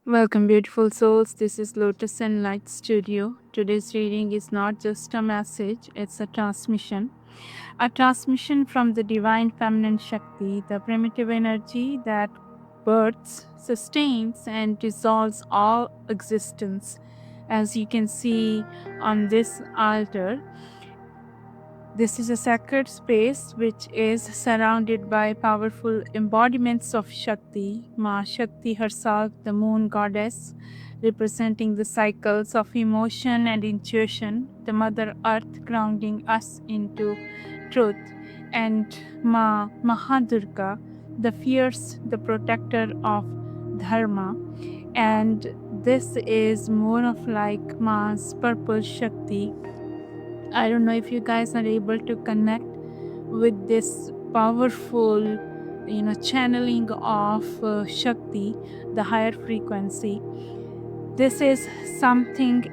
Welcome, beautiful souls. This is Lotus and Light Studio. Today's reading is not just a message, it's a transmission. A transmission from the divine feminine Shakti, the primitive energy that births, sustains, and dissolves all existence. As you can see on this altar, this is a sacred space which is surrounded by powerful embodiments of Shakti, Ma Shakti herself, the moon goddess, representing the cycles of emotion and intuition, the Mother Earth grounding us into truth, and Ma Mahadurga, the fierce, the protector of Dharma. And this is more of like Ma's purple Shakti. I don't know if you guys are able to connect with this powerful, channeling of Shakti, the higher frequency. This is something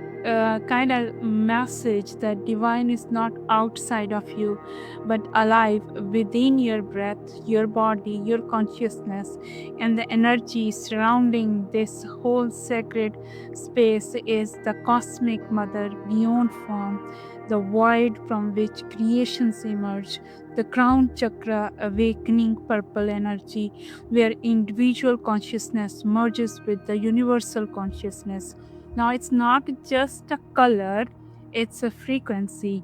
kind of message that divine is not outside of you, but alive within your breath, your body, your consciousness, and the energy surrounding this whole sacred space is the cosmic mother beyond form, the void from which creations emerge, the crown chakra awakening purple energy where individual consciousness merges with the universal consciousness. Now, it's not just a color, it's a frequency.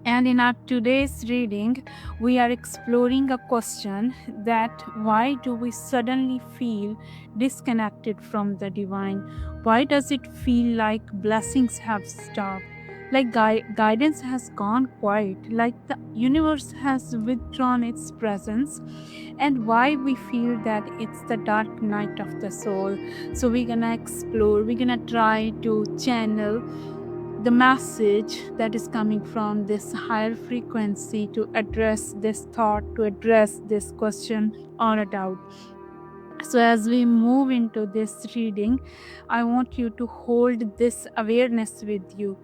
And in our today's reading, we are exploring a question that why do we suddenly feel disconnected from the divine? Why does it feel like blessings have stopped? Like guidance has gone quiet, like the universe has withdrawn its presence, and why we feel that it's the dark night of the soul. So, we're gonna explore, we're gonna try to channel the message that is coming from this higher frequency to address this thought, to address this question or a doubt. So, as we move into this reading, I want you to hold this awareness with you.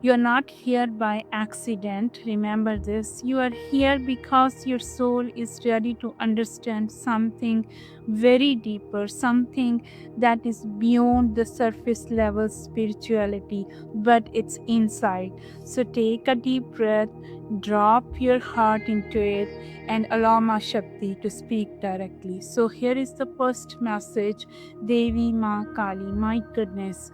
You are not here by accident. Remember this. You are here because your soul is ready to understand something very deeper, something that is beyond the surface level spirituality, but it's inside. So, take a deep breath, drop your heart into it, and allow Ma Shakti to speak directly. So here is the first message, Devi Ma Kali. My goodness,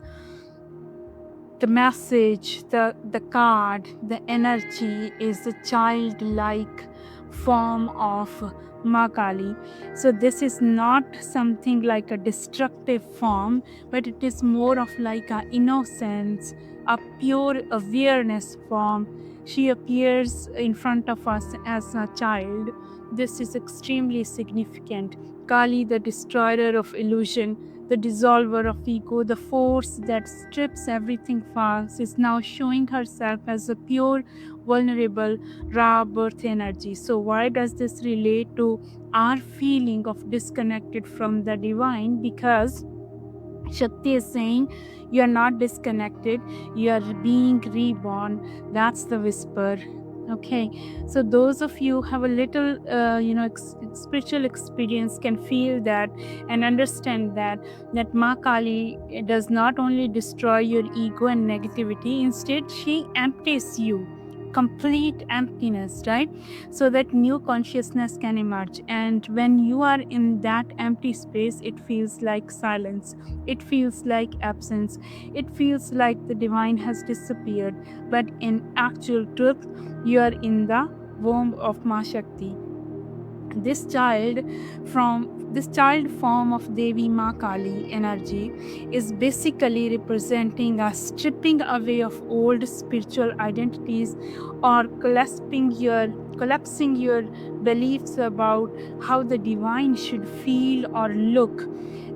the message, the card, the energy is a childlike form of Ma Kali. So this is not something like a destructive form, but it is more of like a innocence, a pure awareness form. She appears in front of us as a child. This is extremely significant. Kali, the destroyer of illusion, the dissolver of ego, the force that strips everything false, is now showing herself as a pure, vulnerable, raw birth energy. So, why does this relate to our feeling of disconnected from the divine? Because Shakti is saying, you are not disconnected, you are being reborn. That's the whisper. Okay, so those of you who have a little, spiritual experience can feel that and understand that Ma Kali does not only destroy your ego and negativity, instead she empties you, complete emptiness, right? So that new consciousness can emerge. And when you are in that empty space, it feels like silence, it feels like absence, it feels like the divine has disappeared. But in actual truth, you are in the womb of Ma Shakti. This child form of Devi Ma Kali energy is basically representing a stripping away of old spiritual identities, or collapsing your beliefs about how the divine should feel or look,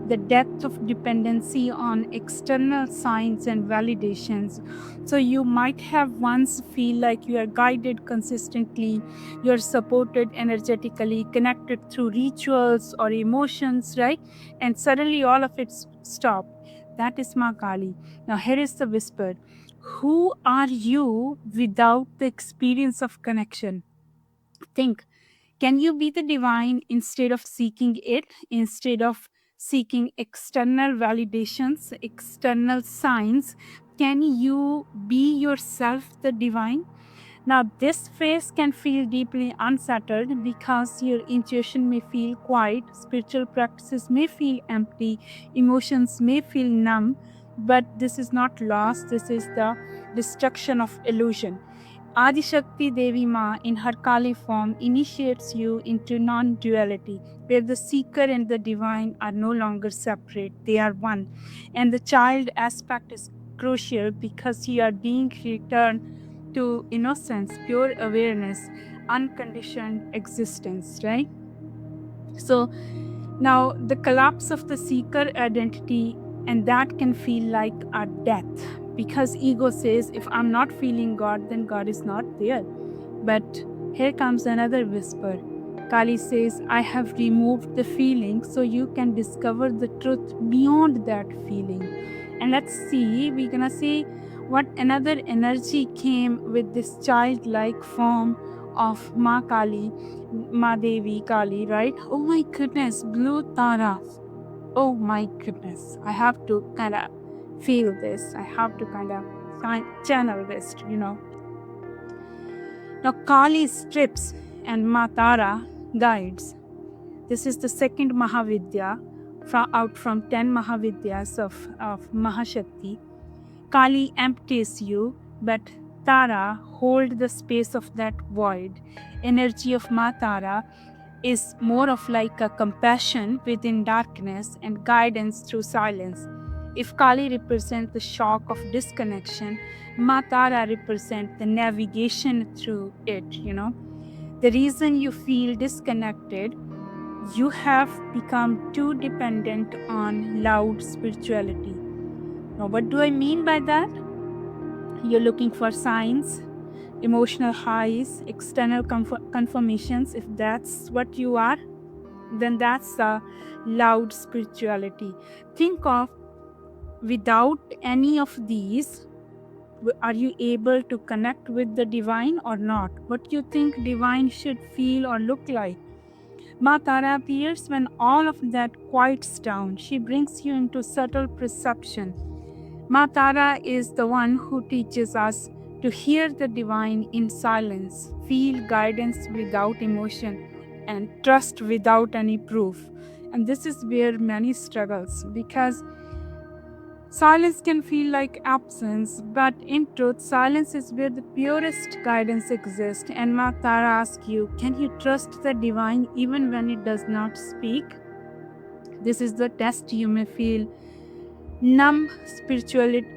the depth of dependency on external signs and validations. So you might have once feel like you are guided consistently, you're supported energetically, connected through rituals or emotions, right? And suddenly all of it stopped. That is Ma Kali. Now here is the whisper. Who are you without the experience of connection? Think. Can you be the divine instead of seeking it, instead of seeking external validations, external signs. Can you be yourself the divine? Now, this phase can feel deeply unsettled because your intuition may feel quiet, spiritual practices may feel empty, emotions may feel numb, but this is not loss, this is the destruction of illusion. Adi Shakti Devi Ma, in her Kali form, initiates you into non duality, where the seeker and the divine are no longer separate, they are one. And the child aspect is crucial because you are being returned to innocence, pure awareness, unconditioned existence, right? So now the collapse of the seeker identity, and that can feel like a death because ego says, if I'm not feeling God, then God is not there. But here comes another whisper. Kali says, I have removed the feeling so you can discover the truth beyond that feeling. And let's see, we're gonna see what another energy came with this childlike form of Ma Kali, Ma Devi Kali, right? Oh my goodness, blue Tara. Oh my goodness, I have to kind of feel this. I have to kind of channel this, Now, Kali strips and Matara guides. This is the second Mahavidya out from 10 Mahavidyas of Mahashakti. Kali empties you, but Tara hold the space of that void. Energy of Matara is more of like a compassion within darkness and guidance through silence. If Kali represents the shock of disconnection, Matara represents the navigation through it. The reason you feel disconnected, you have become too dependent on loud spirituality. Now, what do I mean by that? You're looking for signs, emotional highs, external confirmations. If that's what you are, then that's a loud spirituality. Think of without any of these, are you able to connect with the divine or not? What you think divine should feel or look like? Ma Tara appears when all of that quiets down. She brings you into subtle perception. Ma Tara is the one who teaches us to hear the divine in silence, feel guidance without emotion, and trust without any proof. And this is where many struggles because silence can feel like absence, but in truth, silence is where the purest guidance exists. And Ma Tara asks you, can you trust the divine even when it does not speak? This is the test. You may feel numb spirituality,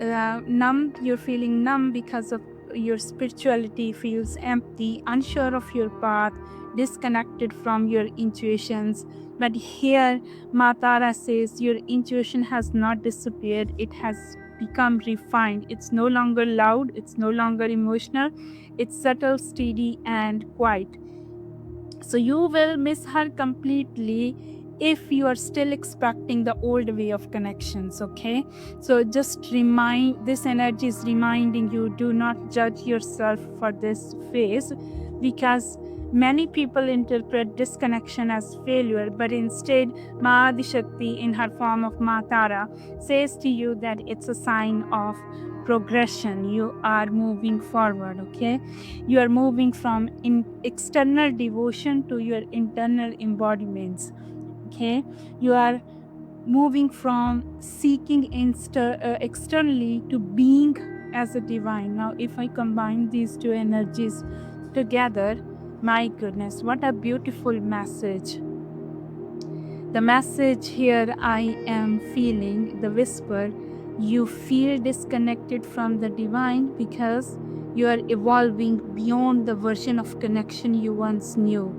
numb, you're feeling numb because of your spirituality feels empty, unsure of your path, disconnected from your intuitions. But here Matara says your intuition has not disappeared, it has become refined. It's no longer loud, it's no longer emotional, it's subtle, steady, and quiet. So you will miss her completely if you are still expecting the old way of connections, okay? So just remind, this energy is reminding you, do not judge yourself for this phase because many people interpret disconnection as failure, but instead Mahadi Shakti in her form of Matara says to you that it's a sign of progression. You are moving forward, okay? You are moving from external devotion to your internal embodiments, okay? You are moving from seeking externally to being as a divine. Now if I combine these two energies together, my goodness, what a beautiful message. The message here I am feeling, the whisper, you feel disconnected from the divine because you are evolving beyond the version of connection you once knew.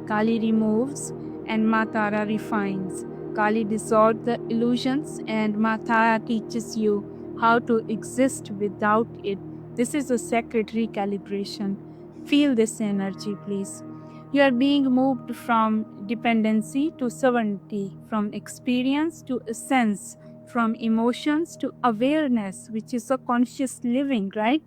Kali removes and Matara refines. Kali dissolves the illusions and Matara teaches you how to exist without it. This is a sacred recalibration. Feel this energy, please. You are being moved from dependency to sovereignty, from experience to essence, from emotions to awareness, which is a conscious living, right?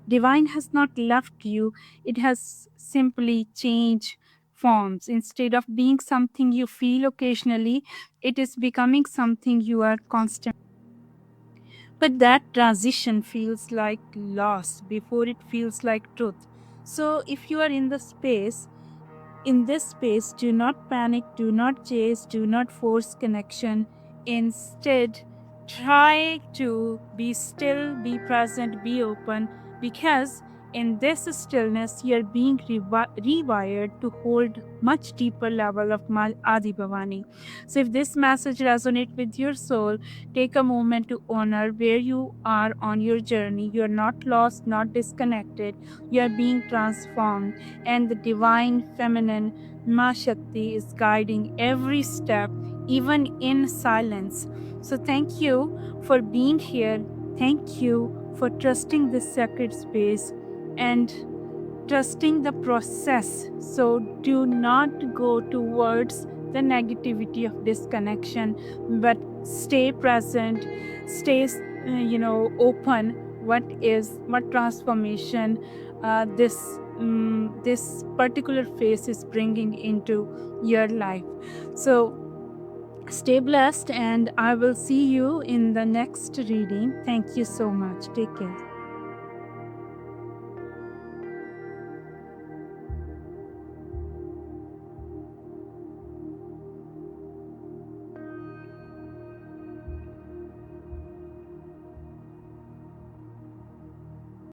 Divine has not left you, it has simply changed transforms. Instead of being something you feel occasionally, it is becoming something you are constantly. But that transition feels like loss before it feels like truth. So if you are in this space, do not panic, do not chase, do not force connection. Instead, try to be still, be present, be open, because in this stillness, you're being rewired to hold much deeper level of Adi Bhavani. So if this message resonates with your soul, take a moment to honor where you are on your journey. You're not lost, not disconnected. You're being transformed, and the divine feminine Ma Shakti is guiding every step, even in silence. So, thank you for being here. Thank you for trusting this sacred space and trusting the process. So, do not go towards the negativity of disconnection, but stay present, stay, open. What transformation this particular phase is bringing into your life. So, stay blessed, and I will see you in the next reading. Thank you so much. Take care.